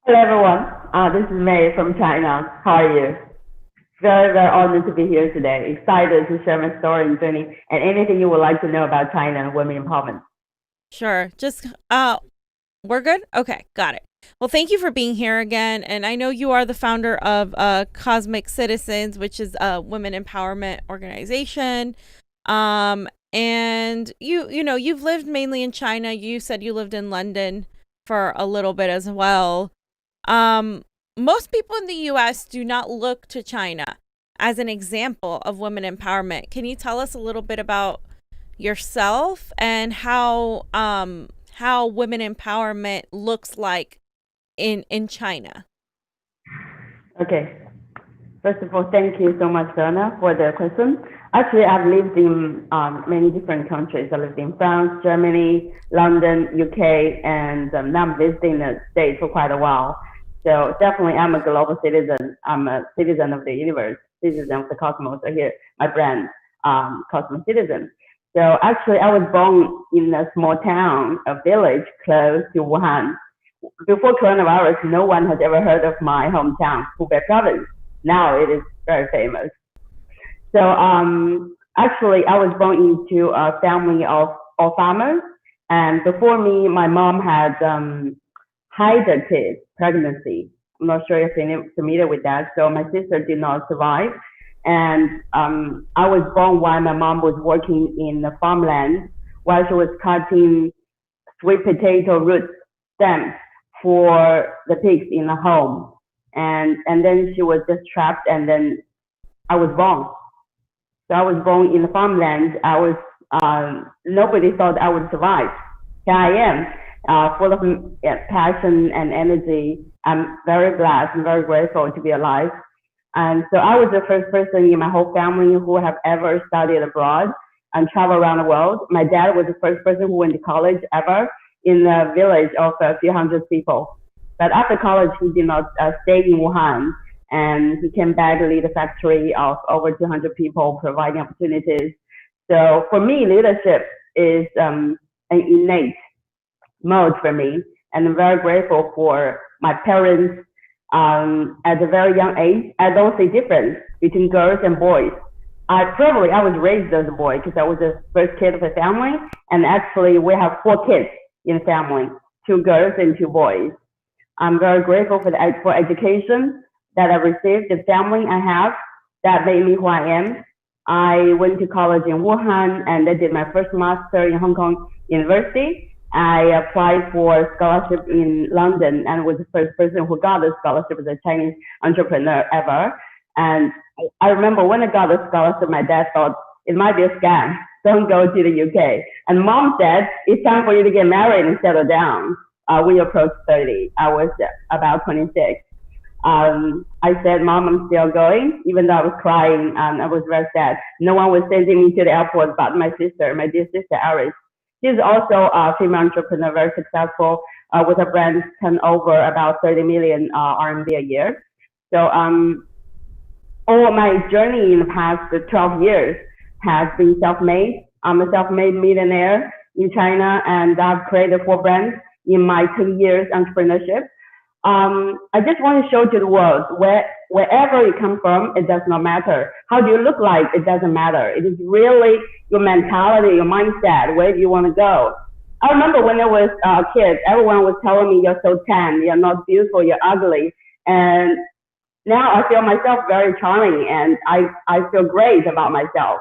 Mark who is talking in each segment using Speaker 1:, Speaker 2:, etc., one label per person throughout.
Speaker 1: Hello, everyone. This is Mei from China. How are you? Very, very honored to be here today. Excited to share my story and journey and anything you would like to know about China and women empowerment.
Speaker 2: Sure. Just we're good? Okay, got it. Well, thank you for being here again. And I know you are the founder of Cosmic Citizens, which is a women empowerment organization. And you know, you've lived mainly in China. You said you lived in London for a little bit as well. Um, Most people in the US do not look to China as an example of women empowerment. Can you tell us a little bit about yourself and how women empowerment looks like in China?
Speaker 1: Okay. First of all, thank you so much, Fiona, for the question. Actually, I've lived in many different countries. I lived in France, Germany, London, UK, and now I'm visiting the States for quite a while. So definitely, I'm a global citizen. I'm a citizen of the universe, citizen of the cosmos. I hear my brand, Cosmic Citizen. So actually, I was born in a small town, a village close to Wuhan. Before coronavirus, no one had ever heard of my hometown, Hubei province. Now it is very famous. So actually, I was born into a family of farmers, and before me, my mom had hide a kid pregnancy. I'm not sure if you're familiar with that. So my sister did not survive, and I was born while my mom was working in the farmland while she was cutting sweet potato root stems for the pigs in the home. And then she was just trapped, and then I was born. So I was born in the farmland. I was nobody thought I would survive. Here I am, full of passion and energy. I'm very blessed and very grateful to be alive. And so I was the first person in my whole family who have ever studied abroad and traveled around the world. My dad was the first person who went to college ever in a village of a few hundred people. But after college, he did not stay in Wuhan, and he came back to lead a factory of over 200 people, providing opportunities. So for me, leadership is an innate mode for me, and I'm very grateful for my parents. At a very young age, I don't see difference between girls and boys. I was raised as a boy because I was the first kid of the family, and actually we have four kids in the family, two girls and two boys. I'm very grateful for education that I received, the family I have that made me who I am. I went to college in Wuhan and I did my first master in Hong Kong University. I applied for scholarship in London and was the first person who got a scholarship as a Chinese entrepreneur ever. And I remember when I got the scholarship, my dad thought it might be a scam. Don't go to the UK. And mom said, it's time for you to get married and settle down. We approached 30. I was about 26. I said, Mom, I'm still going, even though I was crying and I was very sad. No one was sending me to the airport but my sister, my dear sister, Iris. She's also a female entrepreneur, very successful with a brand turn over about 30 million RMB a year. So all my journey in the past 12 years has been self-made. I'm a self-made millionaire in China, and I've created 4 brands in my 10 years entrepreneurship. I just want to show to the world wherever you come from, it does not matter. How do you look like? It doesn't matter. It is really your mentality, your mindset, where do you want to go. I remember when I was a kid, everyone was telling me, you're so tan, you're not beautiful, you're ugly. And now I feel myself very charming, and I feel great about myself.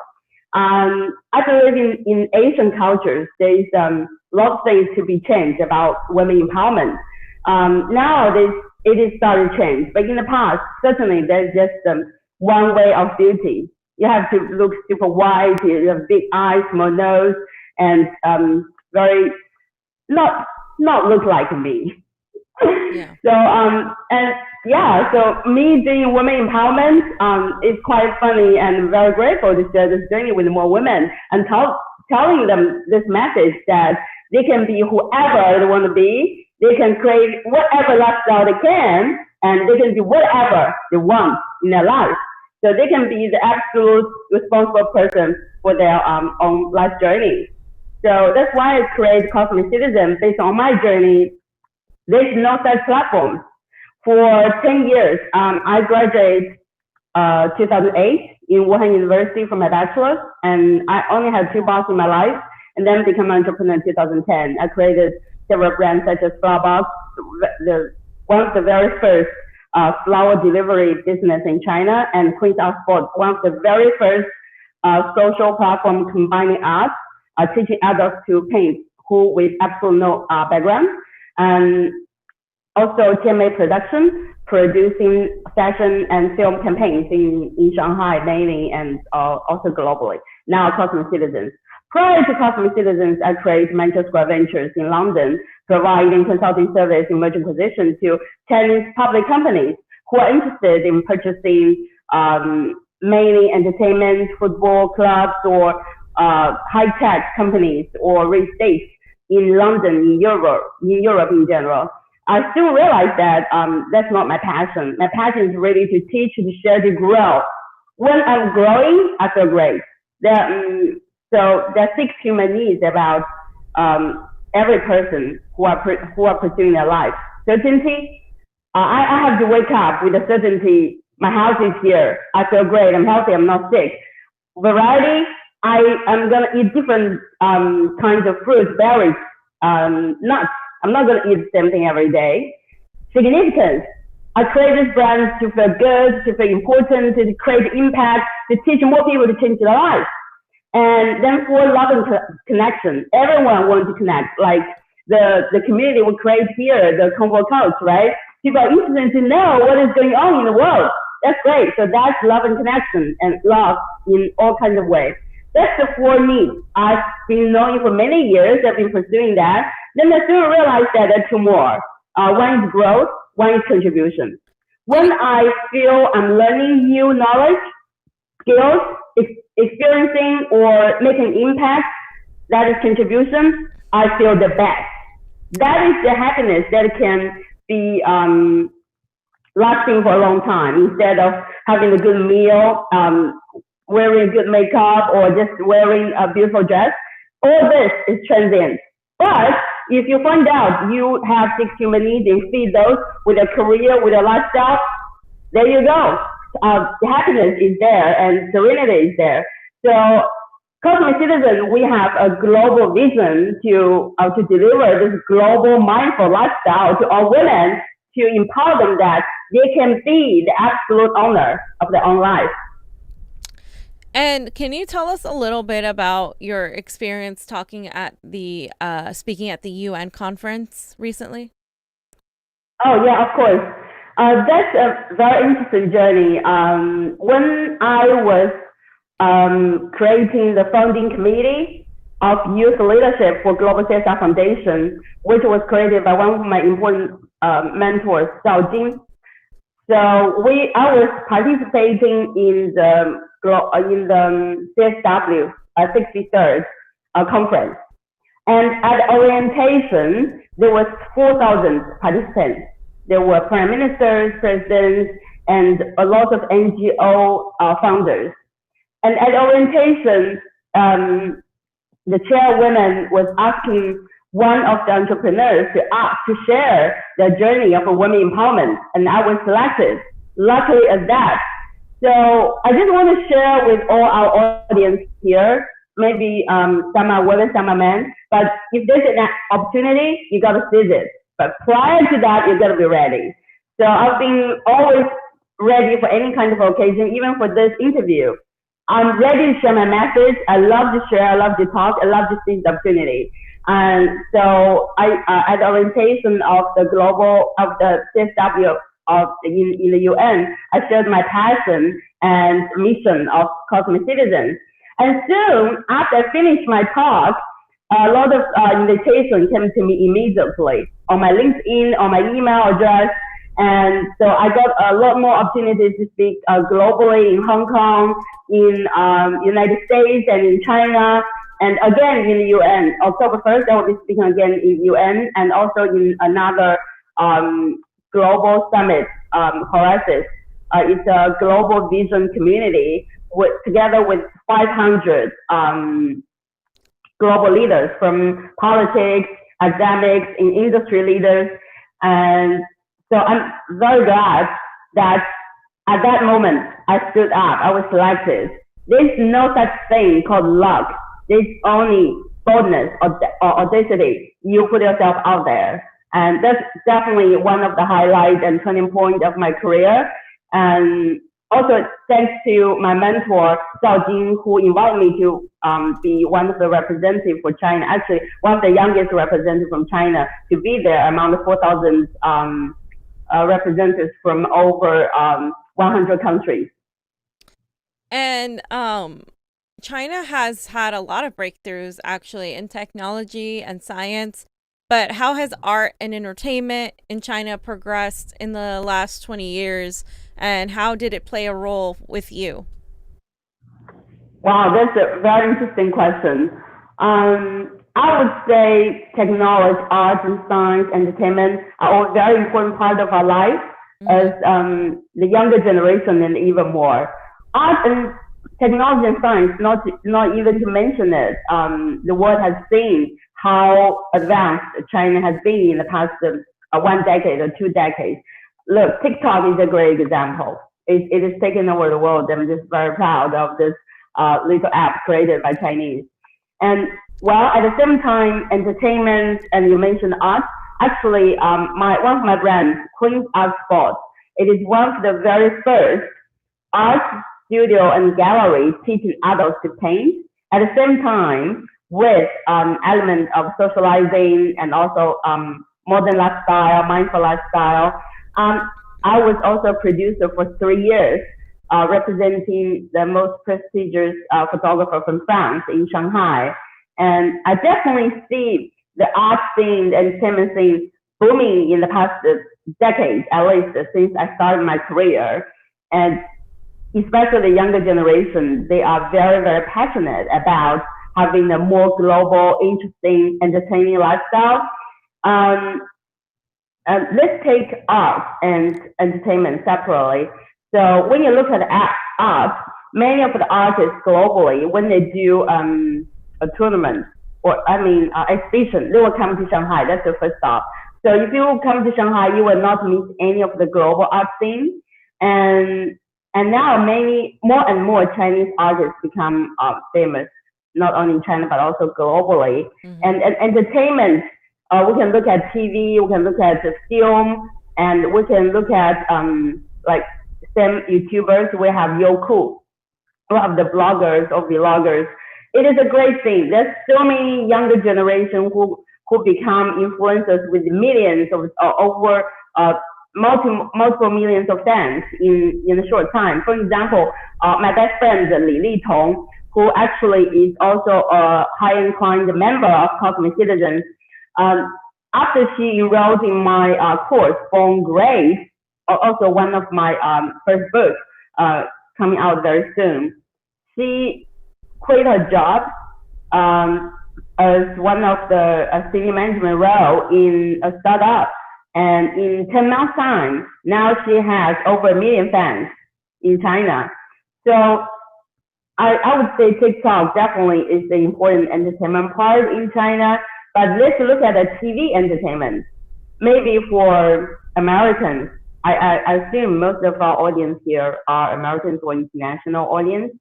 Speaker 1: I believe in Asian cultures, there's a lot of things to be changed about women empowerment. Nowadays, it is starting to change, but in the past, certainly there's just one way of beauty. You have to look super white, you have big eyes, small nose, and very not look like me.
Speaker 2: Yeah.
Speaker 1: So and yeah, so me doing women empowerment is quite funny, and very grateful to share this journey with more women and telling them this message that they can be whoever they want to be. They can create whatever lifestyle they can, and they can do whatever they want in their life. So they can be the absolute responsible person for their own life journey. So that's why I created Cosmic Citizen based on my journey. There's no such platform. For 10 years. I graduated 2008 in Wuhan University for my bachelor's, and I only had 2 bars in my life, and then became an entrepreneur in 2010. I created several brands such as Flowerbox, one of the very first flower delivery business in China, and Queen's Art Sport, one of the very first social platform combining art, teaching adults to paint who with absolutely no background, and also TMA production, producing fashion and film campaigns in Shanghai mainly and also globally. Now Cosmic Citizens. Prior to Cosmic Citizens, I created Manchester Square Ventures in London, providing consulting service in merging positions to Chinese public companies who are interested in purchasing mainly entertainment, football clubs, or high-tech companies or real estate in London, in Europe in general. I still realize that that's not my passion. My passion is really to teach, to share, to grow. When I'm growing, I feel great. So there are 6 human needs about every person who are pursuing their life. Certainty. I have to wake up with the certainty. My house is here. I feel great. I'm healthy. I'm not sick. Variety. I'm gonna eat different kinds of fruits, berries, nuts. I'm not gonna eat the same thing every day. Significance. I create this brand to feel good, to feel important, to create impact, to teach more people to change their lives. And then for love and connection, everyone wants to connect. Like the community we create here, the Convo Couch, right? People are interested to know what is going on in the world. That's great. So that's love and connection, and love in all kinds of ways. That's the 4 needs. I've been knowing for many years. I've been pursuing that. Then I soon realized that there are 2 more. One is growth, one is contribution. When I feel I'm learning new knowledge, skills, experiencing or making impact, that is contribution, I feel the best. That is the happiness that can be lasting for a long time, instead of having a good meal, wearing good makeup, or just wearing a beautiful dress. All this is transient. But if you find out you have 6 human needs and feed those with a career, with a lifestyle, there you go. The happiness is there and serenity is there. So Cosmic Citizen, we have a global vision to deliver this global mindful lifestyle to all women, to empower them that they can be the absolute owner of their own life.
Speaker 2: And can you tell us a little bit about your experience talking at the speaking at the UN conference recently?
Speaker 1: Oh yeah, of course. That's a very interesting journey. When I was creating the founding committee of youth leadership for Global CSR Foundation, which was created by one of my important mentors, Zhao Jin. So I was participating in the CSW 63rd conference, and at orientation there was 4,000 participants. There were prime ministers, presidents, and a lot of NGO founders. And at orientation, the chairwoman was asking one of the entrepreneurs to share their journey of a women empowerment, and I was selected, luckily as that. So I just want to share with all our audience here, maybe some are women, some are men, but if there's an opportunity, you got to seize it. But prior to that, you got to be ready. So I've been always ready for any kind of occasion, even for this interview. I'm ready to share my message. I love to share. I love to talk. I love to seize the opportunity. And so at the orientation of the CSW in the UN, I shared my passion and mission of Cosmic Citizens. And soon after I finished my talk, a lot of invitations came to me immediately on my LinkedIn, on my email address. And so I got a lot more opportunities to speak globally in Hong Kong, in United States, and in China, and again in the UN. October 1st, I will be speaking again in UN, and also in another global summit, Horizon. It's a global vision community together with 500 global leaders from politics, academics, and industry leaders. And So I'm very glad that at that moment I stood up, I was selected. There's no such thing called luck. There's only boldness or audacity. You put yourself out there. And that's definitely one of the highlights and turning point of my career. And also thanks to my mentor, Zhao Jing, who invited me to be one of the representatives for China, actually one of the youngest representatives from China to be there among the 4,000 representatives from over 100 countries.
Speaker 2: And China has had a lot of breakthroughs actually in technology and science. But how has art and entertainment in China progressed in the last 20 years? And how did it play a role with you?
Speaker 1: Wow, that's a very interesting question. I would say technology, art, and science, entertainment are all very important part of our life as the younger generation and even more. Art and technology and science, not even to mention it, the world has seen how advanced China has been in the past 1 decade or 2 decades. Look, TikTok is a great example. It is taking over the world. I'm just very proud of this little app created by Chinese. And well, at the same time, entertainment, and you mentioned art, actually, one of my brands, Queen's Art Sports, it is one of the very first art studio and gallery teaching adults to paint. At the same time, with element of socializing and also modern lifestyle, mindful lifestyle. I was also a producer for 3 years, representing the most prestigious photographer from France in Shanghai. And I definitely see the art scene and entertainment scene booming in the past decade, at least since I started my career. And especially the younger generation, they are very, very passionate about having a more global, interesting, entertaining lifestyle. Let's take art and entertainment separately. So when you look at art, many of the artists globally, when they do a tournament or exhibition, they will come to Shanghai. That's the first stop. So if you come to Shanghai, you will not miss any of the global art scene. And now more and more Chinese artists become famous, not only in China, but also globally. And entertainment, we can look at TV, we can look at the film, and we can look at like some YouTubers. We have Youku, we have the bloggers or vloggers. It is a great thing. There's so many younger generation who become influencers with millions of over multiple millions of fans in a short time. For example, my best friend Li Litong, who actually is also a high-end client member of Cosmic Citizens. After she enrolled in my course, Born Grace, also one of my first books coming out very soon, she quit her job as one of the senior management role in a startup. And in 10 months time, now she has over 1 million fans in China. So I would say TikTok definitely is the important entertainment part in China. But let's look at the TV entertainment. Maybe for Americans, I assume most of our audience here are Americans or international audience.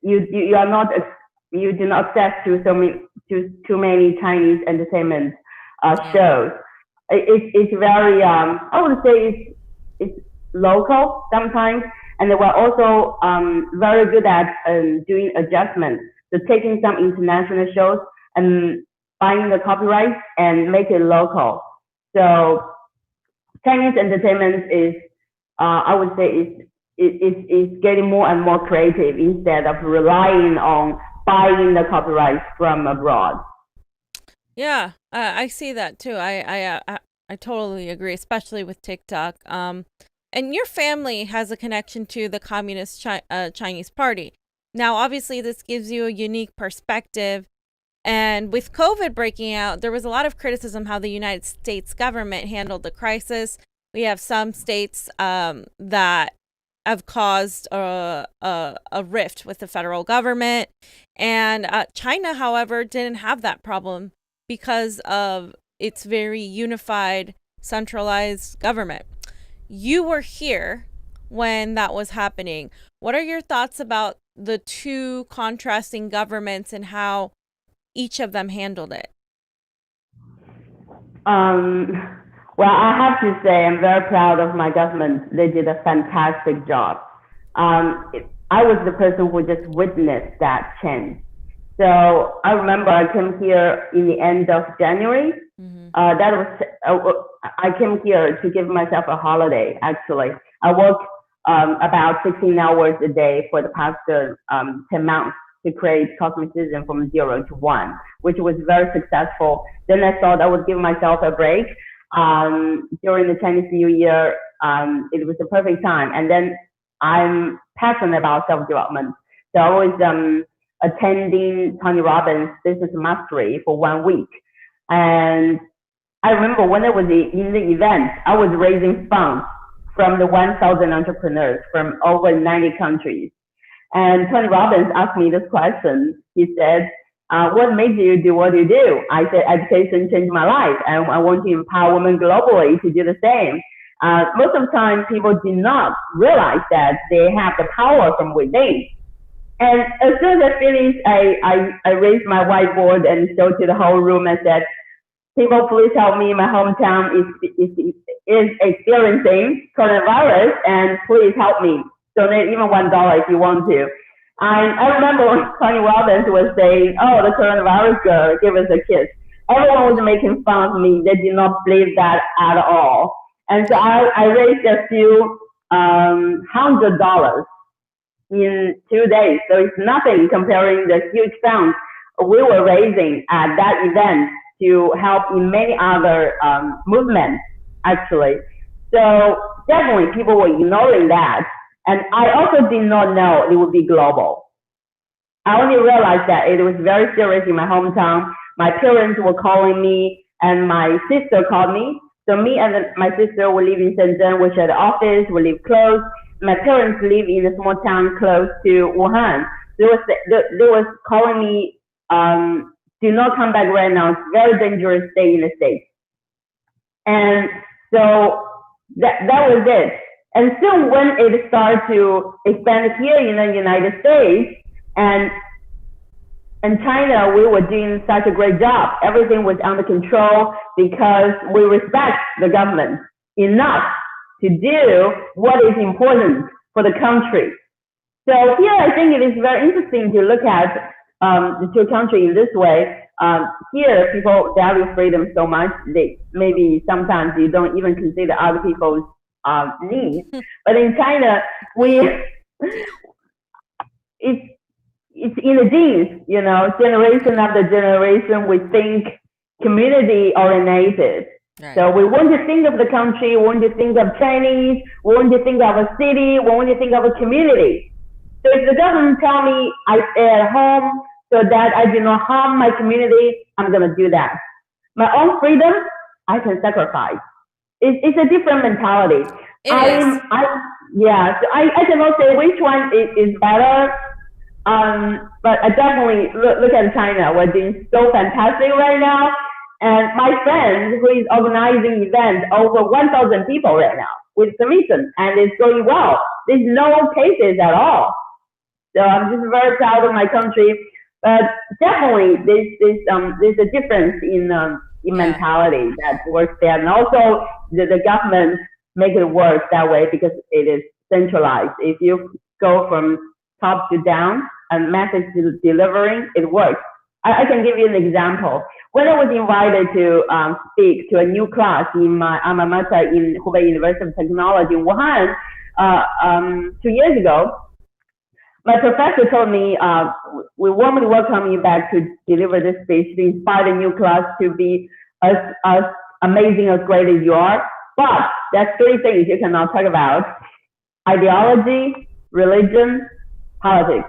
Speaker 1: You do not access to too many Chinese entertainment shows. It's very I would say it's local sometimes, and they were also very good at doing adjustments. So taking some international shows and buying the copyright and make it local. So Chinese entertainment is I would say is getting more and more creative instead of relying on buying the copyrights from abroad.
Speaker 2: Yeah, I see that too. I totally agree, especially with TikTok. And your family has a connection to the Communist Chinese Party. Now, obviously, this gives you a unique perspective. And with COVID breaking out, there was a lot of criticism how the United States government handled the crisis. We have some states that have caused a rift with the federal government. And China, however, didn't have that problem because of its very unified centralized government. You were here when that was happening. What are your thoughts about the two contrasting governments and how each of them handled it?
Speaker 1: Well, I have to say I'm very proud of my government. They did a fantastic job. I was the person who just witnessed that change. So I remember I came here in the end of January. I came here to give myself a holiday. Actually, I worked about 16 hours a day for the past 10 months to create cosmeticism from 0 to 1, which was very successful. Then I thought I would give myself a break during the Chinese New Year. It was the perfect time. And then I'm passionate about self-development. So I was attending Tony Robbins' Business Mastery for 1 week. And I remember when I was in the event, I was raising funds from the 1,000 entrepreneurs from over 90 countries. And Tony Robbins asked me this question. He said, what made you do what you do? I said, education changed my life, and I want to empower women globally to do the same. Most of the time, people do not realize that they have the power from within. And as soon as I finished, I raised my whiteboard and showed to the whole room and said, people, please help me. My hometown is experiencing coronavirus, and please help me. Donate even $1 if you want to. I remember when Tony Robbins was saying, oh, the coronavirus girl, give us a kiss. Everyone was making fun of me. They did not believe that at all. And so I raised a few $100 in 2 days. So it's nothing comparing the huge funds we were raising at that event to help in many other movements, actually. So definitely people were ignoring that. And I also did not know it would be global. I only realized that it was very serious in my hometown. My parents were calling me, and my sister called me. So me and my sister, we live in Shenzhen, we share the office, we live close. My parents live in a small town close to Wuhan. They was calling me, do not come back right now. It's very dangerous, stay in the States. And so that was it. And soon when it started to expand here in the United States and China, we were doing such a great job. Everything was under control because we respect the government enough to do what is important for the country. So here I think it is very interesting to look at the two countries in this way. Here people value freedom so much, maybe sometimes you don't even consider other people's needs. But in China, it's in the genes, you know, generation after generation, we think community oriented. Right. So we want to think of the country, we want to think of Chinese, we want to think of a city, we want to think of a community. So if the government tell me I stay at home so that I do not harm my community, I'm going to do that. My own freedom, I can sacrifice. It's a different mentality. So I cannot say which one is better. But I definitely look at China. We're doing so fantastic right now. And my friend who is organizing events, over 1,000 people right now with permission, and it's going well. There's no cases at all. So I'm just very proud of my country. But definitely there's a difference in mentality that works there. And also the government make it work that way because it is centralized. If you go from top to down and message delivering, it works. I can give you an example. When I was invited to speak to a new class in my alma mater in Hubei University of Technology in Wuhan 2 years ago, my professor told me, we warmly welcome you back to deliver this speech to inspire the new class to be as amazing, as great as you are. But there's 3 things you cannot talk about: ideology, religion, politics.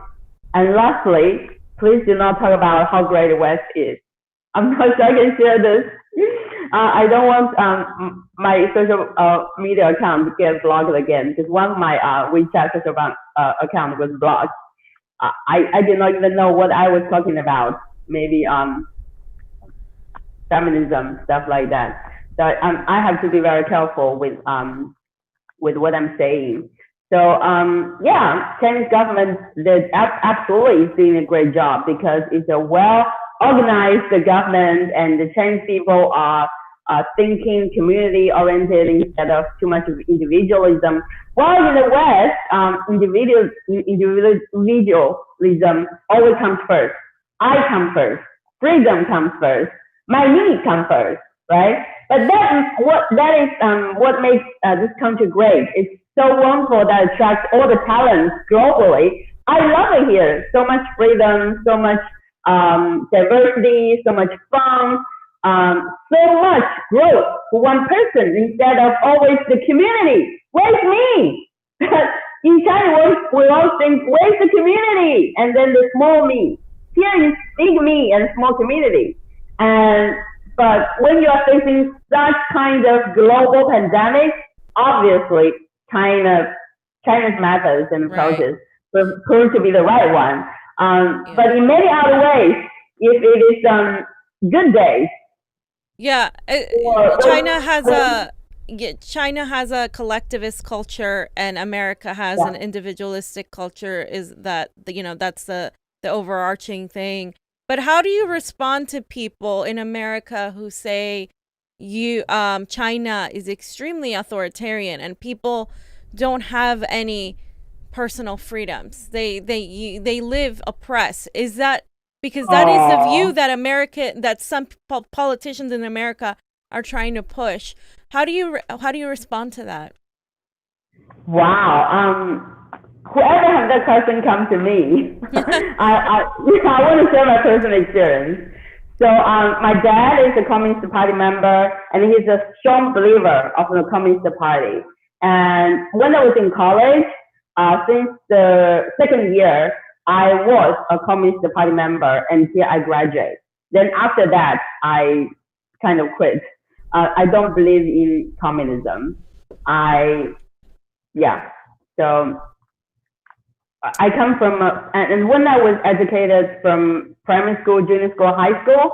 Speaker 1: And lastly, please do not talk about how great the West is. I'm not sure I can share this. I don't want my social media account to get blocked again, because one of my WeChat social account was blocked. I did not even know what I was talking about. Maybe feminism, stuff like that. So I have to be very careful with what I'm saying. So yeah, Chinese government absolutely is doing a great job because it's a well-organized government, and the Chinese people are thinking community-oriented instead of too much of individualism. While in the West, individualism always comes first. I come first. Freedom comes first. My need comes first, right? But that is what makes this country great. It's so wonderful that it attracts all the talents globally. I love it here. So much freedom, so much diversity, so much fun, so much growth for one person instead of always the community. Where's me? In China, we all think, where's the community? And then the small me. Here is big me and small community. But when you are facing such kind of global pandemic, obviously China's methods and approaches will prove to be the right one. But in many other ways, if it is good days.
Speaker 2: Yeah, China has a collectivist culture, and America has an individualistic culture. Is that that's the overarching thing? But how do you respond to people in America who say China is extremely authoritarian and people don't have any personal freedoms? They live oppressed. Is that because that is the view that some politicians in America are trying to push? How do you respond to that?
Speaker 1: Wow. Whoever has that question come to me. I want to share my personal experience. So my dad is a Communist Party member, and he's a strong believer of the Communist Party. And when I was in college, since the second year, I was a Communist Party member until I graduated. Then after that, I kind of quit. I don't believe in communism. So I come from, and when I was educated from primary school, junior school, high school,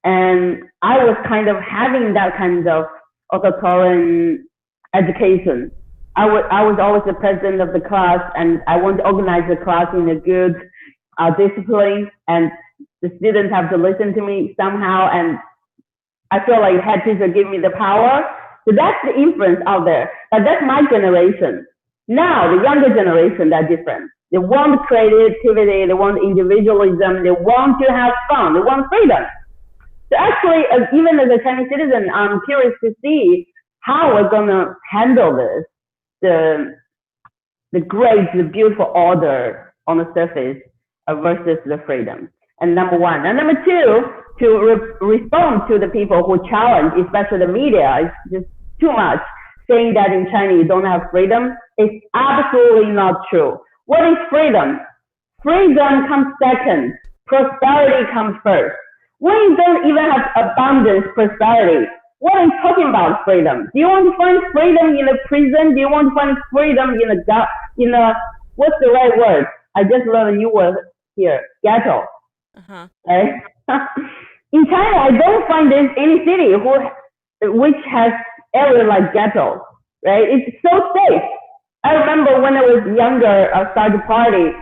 Speaker 1: and I was kind of having that kind of authoritarian education. I was always the president of the class, and I want to organize the class in a good discipline, and the students have to listen to me somehow, and I feel like head teacher give me the power. So that's the influence out there. But that's my generation. Now, the younger generation, they're different. They want creativity, they want individualism, they want to have fun, they want freedom. So actually, even as a Chinese citizen, I'm curious to see how we're going to handle this, the great, the beautiful order on the surface versus the freedom. And number one. And number two, to respond to the people who challenge, especially the media, is just too much, saying that in China you don't have freedom. It's absolutely not true. What is freedom? Freedom comes second. Prosperity comes first. When you don't even have abundance, prosperity, what are you talking about freedom? Do you want to find freedom in a prison? Do you want to find freedom in a what's the right word? I just learned a new word here, ghetto. Right? In China, I don't find there's any city which has area like ghetto, right? It's so safe. I remember when I was younger, I started party.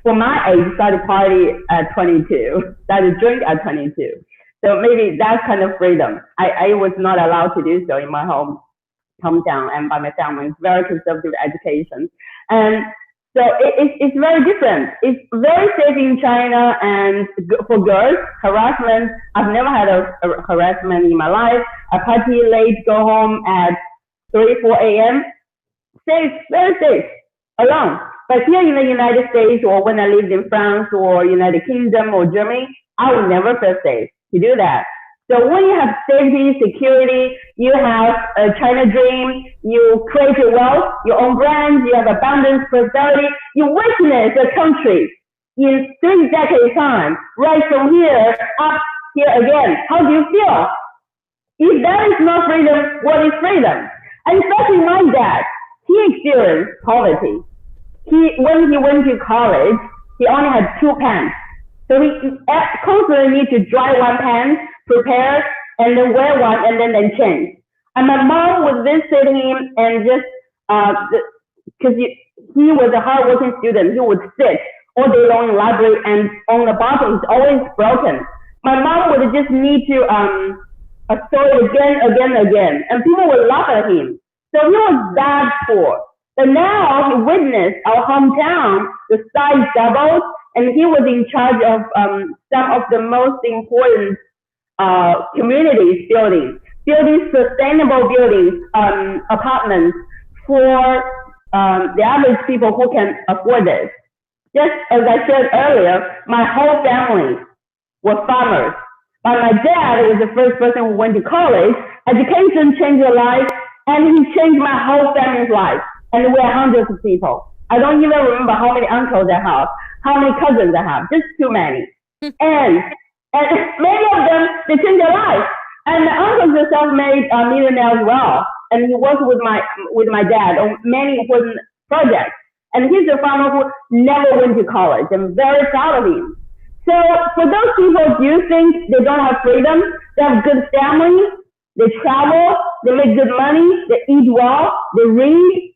Speaker 1: For my age, started party at 22. Started drink at 22. So maybe that's kind of freedom. I was not allowed to do so in my hometown and by my family. It's very conservative education. And so it's very different. It's very safe in China, and for girls, harassment, I've never had a harassment in my life. I party late, go home at 3, 4 a.m. Safe, very safe, alone. But here in the United States, or when I lived in France or United Kingdom or Germany, I would never feel safe to do that. So when you have safety, security, you have a China dream, you create your wealth, your own brand, you have abundance, prosperity, you witness a country in 3 decades time, right from here up here again. How do you feel? If that is not freedom, what is freedom? And especially my dad, he experienced poverty. When he went to college, he only had 2 pants. So he constantly need to dry one pant, prepare, and then wear one, and then change. And my mom would visit him and just, because he was a hardworking student, he would sit all day long in the library, and on the bottom it's always broken. My mom would just need to sew it again, and people would laugh at him. So he was that poor. But now he witnessed our hometown, the size doubled, and he was in charge of some of the most important communities building sustainable buildings, apartments for the average people who can afford this. Just as I said earlier, my whole family were farmers. But my dad was the first person who went to college. Education changed your life, and he changed my whole family's life. And we're hundreds of people. I don't even remember how many uncles I have, how many cousins I have, just too many. and many of them, they changed their life. And my uncles are self-made millionaires as well. And he worked with my dad on many important projects. And he's a farmer who never went to college. I'm very proud of him. So for those people, do you think they don't have freedom? They have good family, they travel, they make good money, they eat well, they read.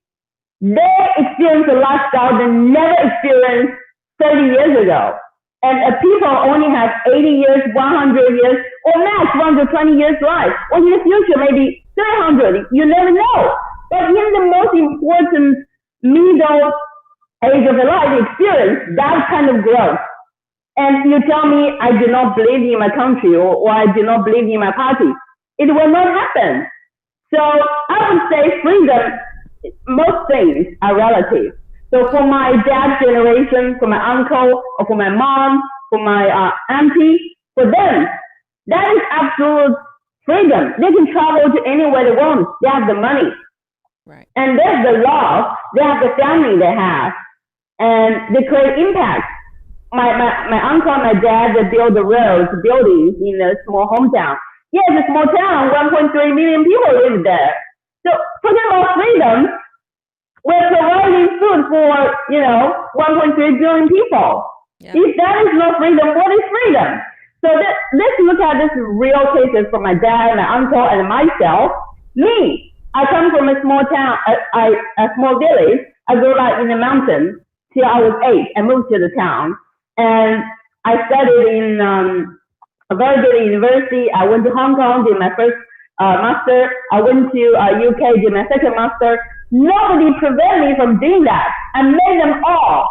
Speaker 1: They experience a lifestyle they never experienced 30 years ago. And people only have 80 years, 100 years, or max 120 years life. Or in the future, maybe 300. You never know. But in the most important middle age of the life, experience that kind of growth. And you tell me I do not believe in my country, or I do not believe in my party. It will not happen. So I would say freedom, most things are relative. So for my dad's generation, for my uncle, or for my mom, for my auntie, for them, that is absolute freedom. They can travel to anywhere they want. They have the money.
Speaker 2: Right. And
Speaker 1: there's the love. They have the family they have. And they create impact. My uncle and my dad, they build the roads, buildings in a small hometown. Yeah, it's a small town, 1.3 million people live there. So talking about freedom, we're providing food for, 1.3 billion people. Yeah. If that is not freedom, what is freedom? So let's look at this real cases from my dad, my uncle, and myself. Me, I come from a small town, a small village. I grew up in the mountains till I was 8 and moved to the town. And I studied in a very good university. I went to Hong Kong, did my first master. I went to UK, did my second master. Nobody prevented me from doing that. I made them all.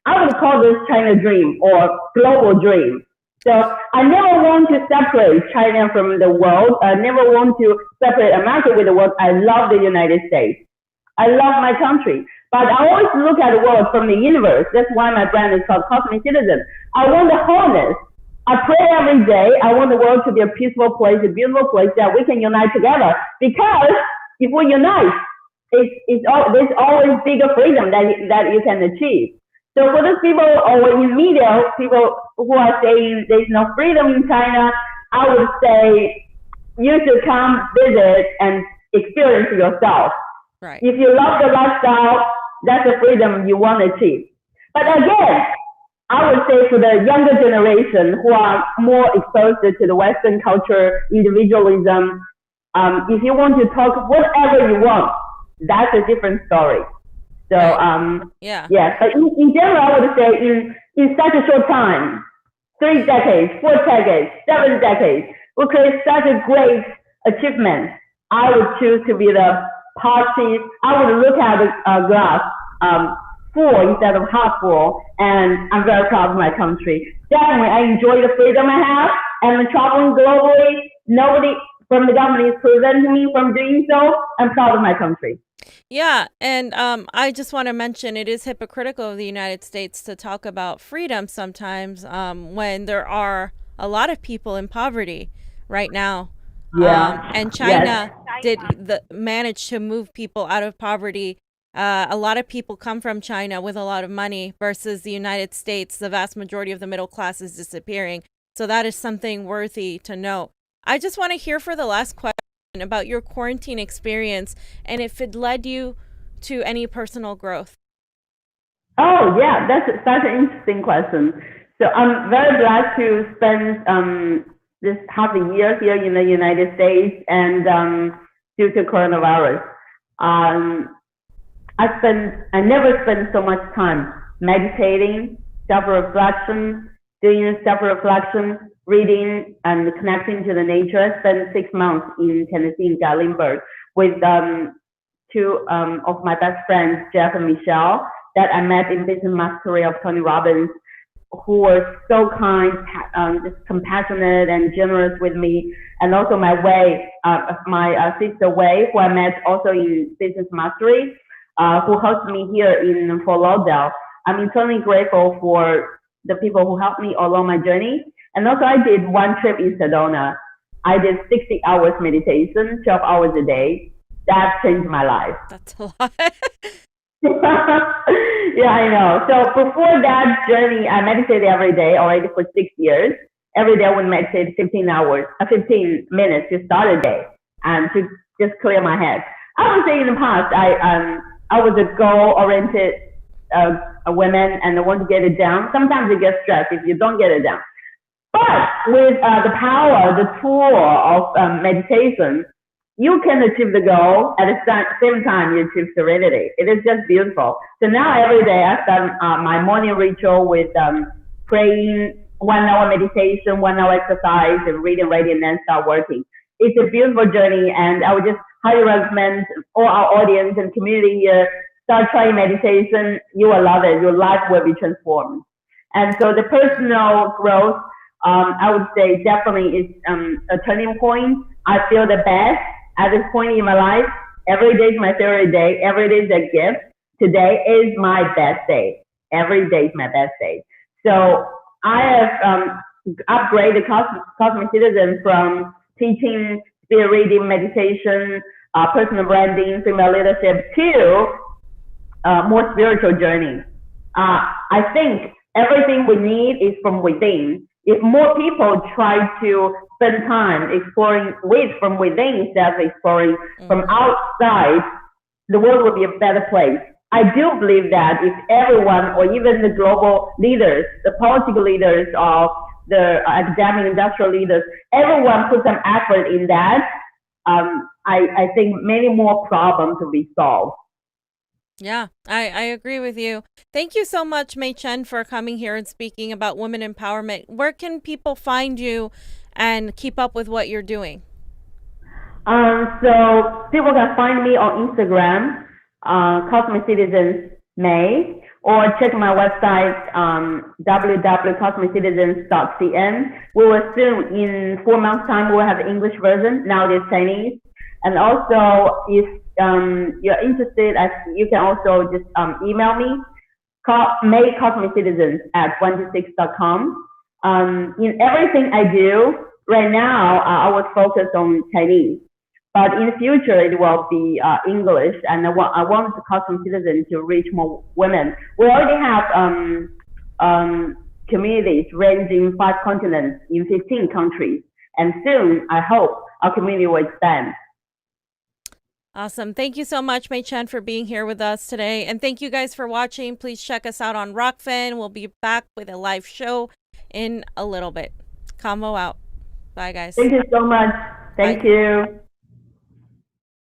Speaker 1: I would call this China dream or global dream. So I never want to separate China from the world. I never want to separate America with the world. I love the United States. I love my country. But I always look at the world from the universe. That's why my brand is called Cosmic Citizen. I want the wholeness. I pray every day. I want the world to be a peaceful place, a beautiful place that we can unite together. Because if we unite, there's always bigger freedom that you can achieve. So for those people or in media, people who are saying there's no freedom in China, I would say you should come visit and experience yourself.
Speaker 2: Right.
Speaker 1: If you love the lifestyle, that's the freedom you want to achieve. But again, I would say for the younger generation who are more exposed to the Western culture, individualism, if you want to talk whatever you want, that's a different story. So,
Speaker 2: yeah.
Speaker 1: But in general, I would say in such a short time, 3 decades, 4 decades, 7 decades, we create such a great achievement. I would choose to be the positive. I would look at the glass full instead of half full, and I'm very proud of my country. Definitely, I enjoy the freedom I have, and I'm traveling globally. Nobody from the government is preventing me from doing so. I'm proud of my country.
Speaker 2: Yeah, and I just want to mention it is hypocritical of the United States to talk about freedom sometimes when there are a lot of people in poverty right now.
Speaker 1: Yeah.
Speaker 2: And China did manage to move people out of poverty. A lot of people come from China with a lot of money versus the United States. The vast majority of the middle class is disappearing. So that is something worthy to note. I just want to hear for the last question about your quarantine experience and if it led you to any personal growth.
Speaker 1: Oh, yeah, that's such an interesting question. So I'm very glad to spend this half a year here in the United States and due to coronavirus. I never spent so much time meditating, self-reflection, doing self-reflection, reading, and connecting to the nature. I spent 6 months in Tennessee, in Gatlinburg, with two of my best friends, Jeff and Michelle, that I met in Business Mastery of Tony Robbins, who were so kind, just compassionate and generous with me. And also my sister Wei, who I met also in Business Mastery, who hosted me here in Fort Lauderdale. I'm eternally grateful for the people who helped me along my journey. And also I did one trip in Sedona. I did 60 hours meditation, 12 hours a day. That changed my life.
Speaker 2: That's a lot.
Speaker 1: Yeah, I know. So before that journey, I meditated every day already for 6 years. Every day I would meditate 15 minutes to start a day and to just clear my head. I would say in the past, I was a goal-oriented woman and I want to get it down. Sometimes you get stressed if you don't get it down. But with the power, the tool of meditation, you can achieve the goal at the same time you achieve serenity. It is just beautiful. So now every day I start my morning ritual with praying, 1 hour meditation, 1 hour exercise, and reading, writing, and then start working. It's a beautiful journey, and I would just highly recommend all our audience and community here, start trying meditation. You will love it. Your life will be transformed. And so the personal growth, I would say definitely is a turning point. I feel the best at this point in my life. Every day is my favorite day. Every day is a gift. Today is my best day. Every day is my best day. So I have upgraded Cosmic Citizen from teaching, spirit reading, meditation, personal branding, female leadership to more spiritual journey. I think everything we need is from within. If more people try to spend time exploring from within instead of exploring from outside, the world will be a better place. I do believe that if everyone, or even the global leaders, the political leaders, or the academic industrial leaders, everyone put some effort in that, I think many more problems will be solved.
Speaker 2: Yeah, I agree with you. Thank you so much, Mei Chen, for coming here and speaking about women empowerment. Where can people find you and keep up with what you're doing?
Speaker 1: So people can find me on Instagram, Cosmic Citizens Mei, or check my website, www.cosmiccitizens.cn. We will soon, in 4 months' time, we'll have the English version. Now it is Chinese. And also, if you're interested, you can also just email me, maicosmiccitizens@126.com. In everything I do right now, I would focus on Chinese, but in the future it will be English, and I want the Cosmic Citizen to reach more women. We already have communities ranging 5 continents in 15 countries, and soon I hope our community will expand.
Speaker 2: Awesome. Thank you so much, Mei Chen, for being here with us today. And thank you guys for watching. Please check us out on ROKFIN. We'll be back with a live show in a little bit. Convo out. Bye, guys.
Speaker 1: Thank you so much. Thank you.